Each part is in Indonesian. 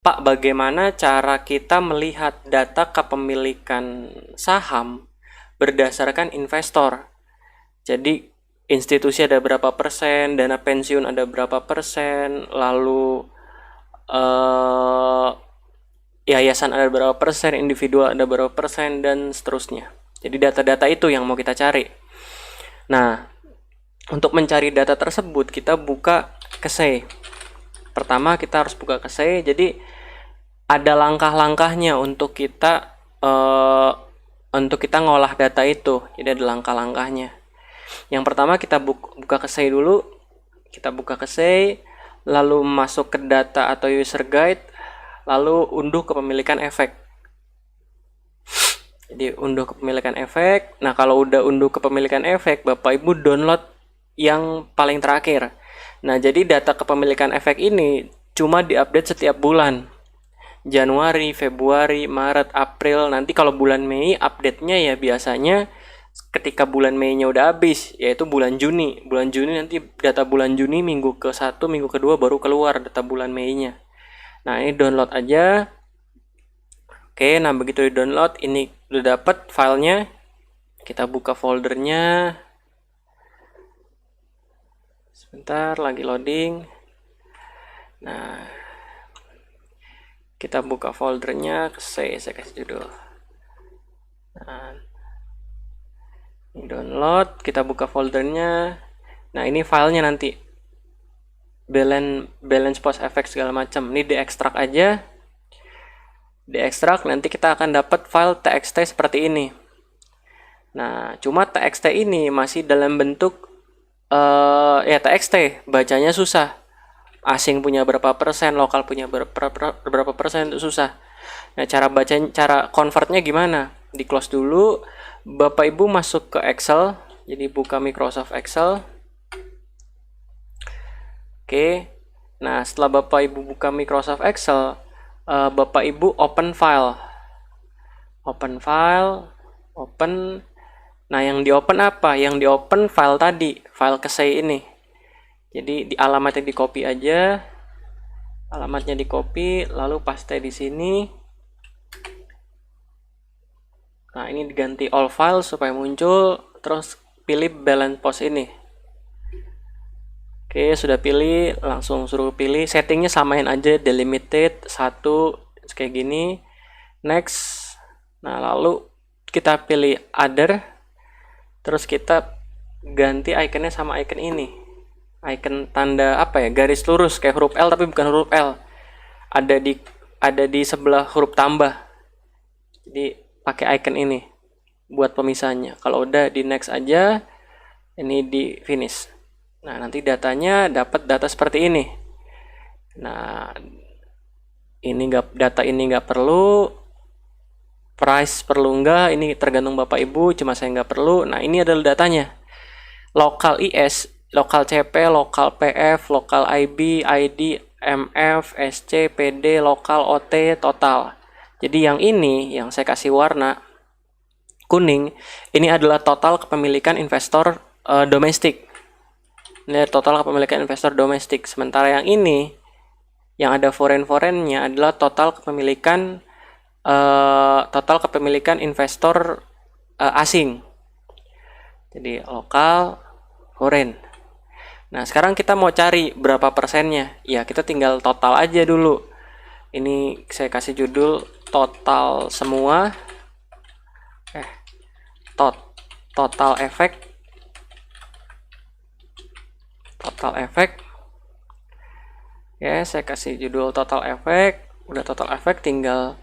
Pak, bagaimana cara kita melihat data kepemilikan saham berdasarkan investor? Jadi, institusi ada berapa persen, dana pensiun ada berapa persen, lalu yayasan ada berapa persen, individual ada berapa persen, dan seterusnya. Jadi, data-data itu yang mau kita cari. Nah, untuk mencari data tersebut, kita buka Kesey. Pertama, kita harus buka Kesey. Jadi, ada langkah-langkahnya untuk kita ngolah data itu. Jadi ada langkah-langkahnya. Yang pertama kita buka Kesey dulu. Kita buka Kesey, lalu masuk ke data atau user guide, lalu unduh kepemilikan efek. Jadi unduh kepemilikan efek. Nah, kalau udah unduh kepemilikan efek, Bapak Ibu download yang paling terakhir. Nah, jadi data kepemilikan efek ini cuma diupdate setiap bulan. Januari, Februari, Maret, April. Nanti kalau bulan Mei update-nya ya biasanya ketika bulan Mei-nya udah habis, yaitu bulan Juni. Bulan Juni nanti data bulan Juni minggu ke-1, minggu kedua baru keluar data bulan Mei-nya. Nah, ini download aja. Oke, nah begitu di-download, ini udah dapat filenya. Kita buka foldernya. Sebentar, lagi loading. Nah, kita buka foldernya, saya kasih judul. Nah, ini download, kita buka foldernya. Nah, ini filenya nanti. Balance post effect segala macam. Ini diekstrak aja. Diekstrak, nanti kita akan dapat file txt seperti ini. Nah, cuma txt ini masih dalam bentuk txt, bacanya susah. Asing punya berapa persen, lokal punya berapa persen, itu susah. Nah, cara convertnya gimana? Di close dulu, Bapak Ibu masuk ke Excel, jadi buka Microsoft Excel. Oke, nah setelah Bapak Ibu buka Microsoft Excel, Bapak Ibu open file. Open. Nah, yang di open apa? Yang di open file tadi, file Kesey ini. Jadi di alamatnya di copy aja. Alamatnya di copy, lalu paste di sini. Nah, ini diganti all file supaya muncul, terus pilih balance post ini. Oke, sudah pilih, langsung suruh pilih. Settingnya samain aja, delimited 1 kayak gini. Next. Nah, lalu kita pilih other. Terus kita ganti ikonnya sama icon ini. Icon tanda apa ya, garis lurus kayak huruf L tapi bukan huruf L, ada di sebelah huruf tambah. Jadi pakai icon ini buat pemisahnya. Kalau udah di next aja, ini di finish. Nah, nanti datanya dapat data seperti ini. Nah, data ini nggak perlu, price perlu nggak, ini tergantung Bapak Ibu, cuma saya nggak perlu. Nah, ini adalah datanya. Lokal IS, lokal CP, lokal PF, lokal IB, ID, MF, SC, PD, lokal OT, total. Jadi yang ini, yang saya kasih warna kuning, ini adalah total kepemilikan investor domestik. Ini total kepemilikan investor domestik. Sementara yang ini, yang ada foreign-nya adalah total kepemilikan investor asing. Jadi lokal, foreign. Nah, sekarang kita mau cari berapa persennya. Ya, kita tinggal total aja dulu. Ini saya kasih judul total semua. Total efek. Total efek. Ya, saya kasih judul total efek. Udah total efek, tinggal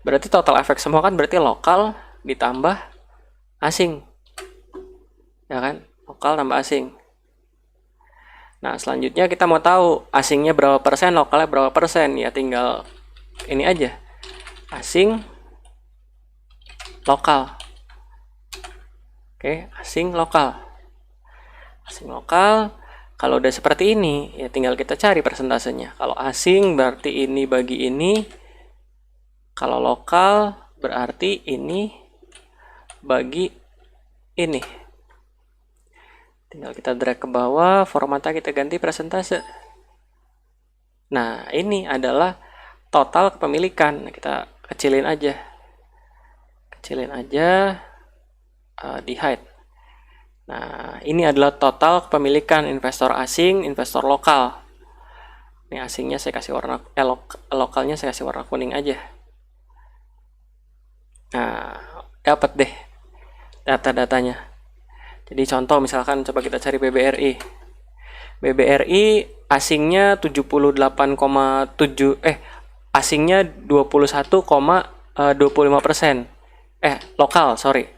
berarti total efek semua kan berarti lokal ditambah asing. Ya kan? Lokal tambah asing. Nah, selanjutnya kita mau tahu asingnya berapa persen, lokalnya berapa persen. Ya tinggal ini aja. Asing, lokal. Oke, asing, lokal. Asing, lokal. Kalau udah seperti ini, ya tinggal kita cari persentasenya. Kalau asing berarti ini bagi ini. Kalau lokal berarti ini bagi ini. Tinggal kita drag ke bawah, formatnya kita ganti persentase. Nah, ini adalah total kepemilikan. Nah, kita kecilin aja, di hide. Nah, ini adalah total kepemilikan investor asing, investor lokal. Ini asingnya saya kasih warna, lokalnya saya kasih warna kuning aja. Nah, dapat deh data-datanya. Jadi contoh misalkan coba kita cari BBRI. BBRI asingnya 78,7 asingnya 21,25%. Lokal, sorry.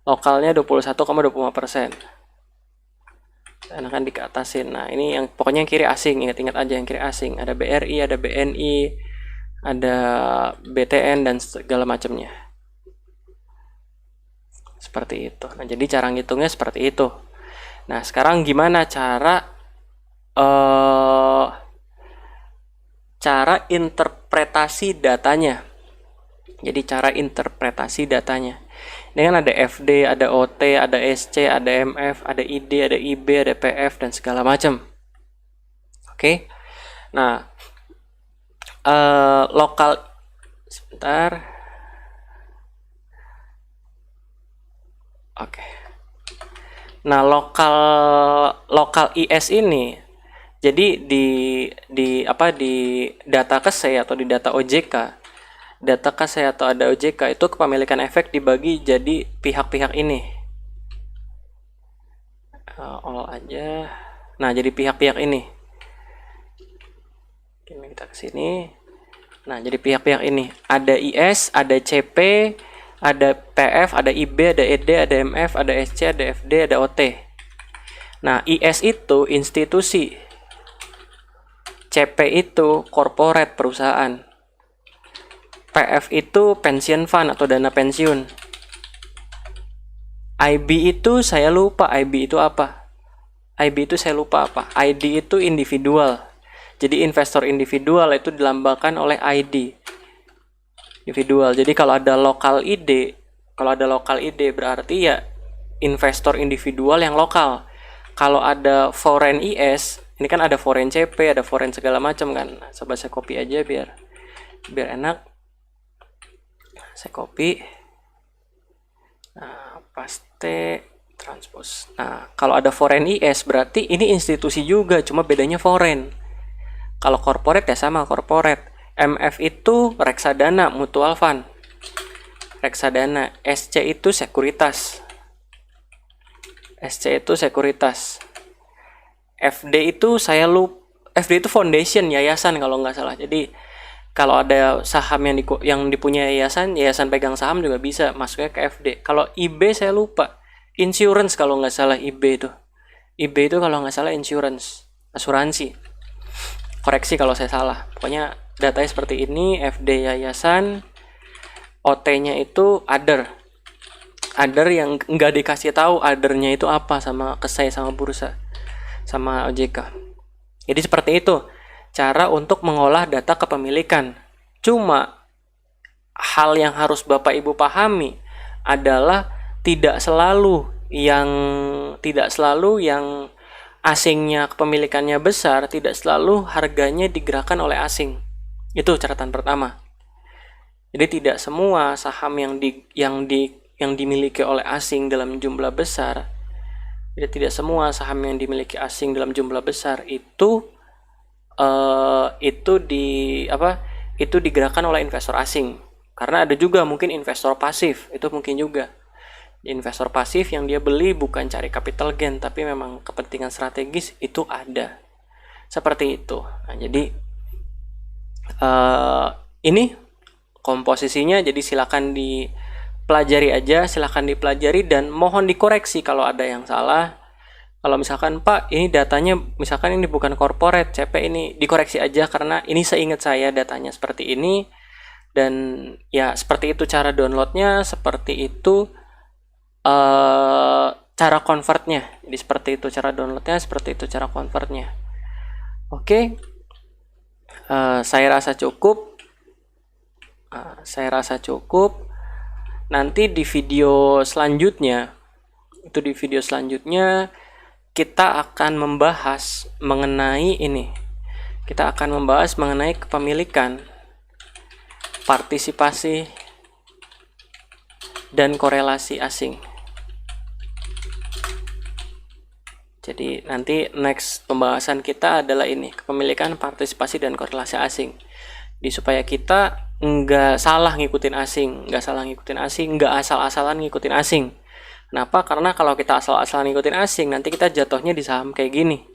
Lokalnya 21,25%. Dan akan dikeatasin. Nah, ini yang pokoknya yang kiri asing, ingat-ingat aja yang kiri asing. Ada BRI, ada BNI, ada BTN dan segala macamnya. Seperti itu. Nah, jadi cara ngitungnya seperti itu. Nah, sekarang gimana cara interpretasi datanya? Jadi cara interpretasi datanya. Ini kan ada FD, ada OT, ada SC, ada MF, ada ID, ada IB, ada PF, dan segala macam. Oke. Nah, lokal, sebentar. Oke. Nah, lokal IS ini, jadi di data KSE atau di data OJK. Data KSE atau ada OJK itu kepemilikan efek dibagi jadi pihak-pihak ini. All aja. Nah, jadi pihak-pihak ini. Oke, kita ke sini. Nah, jadi pihak-pihak ini. Ada IS, ada CP, ada PF, ada IB, ada ED, ada MF, ada SC, ada FD, ada OT. Nah, IS itu institusi. CP itu corporate perusahaan. PF itu pension fund atau dana pensiun. IB itu saya lupa IB itu apa. IB itu saya lupa apa. ID itu individual. Jadi investor individual itu dilambangkan oleh ID. Individual. Jadi kalau ada lokal ID berarti ya investor individual yang lokal. Kalau ada foreign IS, ini kan ada foreign CP, ada foreign segala macam kan. Nah, coba saya copy aja biar enak. Saya copy. Nah, paste, transpose. Nah, kalau ada foreign IS berarti ini institusi juga, cuma bedanya foreign. Kalau corporate ya sama corporate. MF itu reksadana, mutual fund. Reksadana. SC itu sekuritas. FD itu FD itu foundation, yayasan kalau nggak salah. Jadi kalau ada saham yang dipunyai yayasan pegang saham juga bisa masuknya ke FD. Kalau IB saya lupa. Insurance kalau nggak salah IB itu. IB itu kalau nggak salah insurance, asuransi. Koreksi kalau saya salah. Pokoknya datanya seperti ini, FD yayasan, OT-nya itu other. Other yang nggak dikasih tahu other-nya itu apa sama KSE, sama bursa, sama OJK. Jadi seperti itu cara untuk mengolah data kepemilikan. Cuma hal yang harus Bapak Ibu pahami adalah tidak selalu yang asingnya kepemilikannya besar, tidak selalu harganya digerakkan oleh asing. Itu catatan pertama. Jadi tidak semua saham yang dimiliki oleh asing dalam jumlah besar, tidak semua saham yang dimiliki asing dalam jumlah besar itu digerakkan oleh investor asing. Karena ada juga mungkin investor pasif, itu mungkin juga investor pasif yang dia beli bukan cari capital gain tapi memang kepentingan strategis, itu ada seperti itu. Nah, jadi ini komposisinya, jadi silakan dipelajari dan mohon dikoreksi kalau ada yang salah. Kalau misalkan Pak ini datanya misalkan ini bukan corporate CP, ini dikoreksi aja karena ini seingat saya datanya seperti ini, dan ya seperti itu cara downloadnya, seperti itu cara convertnya. Jadi seperti itu cara downloadnya, seperti itu cara convertnya. Oke. Saya rasa cukup. Nanti di video selanjutnya kita akan membahas mengenai kepemilikan. partisipasi dan korelasi asing. Jadi nanti next pembahasan kita adalah ini, kepemilikan, partisipasi, dan korelasi asing. Supaya kita nggak salah ngikutin asing, nggak asal-asalan ngikutin asing. Kenapa? Karena kalau kita asal-asalan ngikutin asing, nanti kita jatuhnya di saham kayak gini.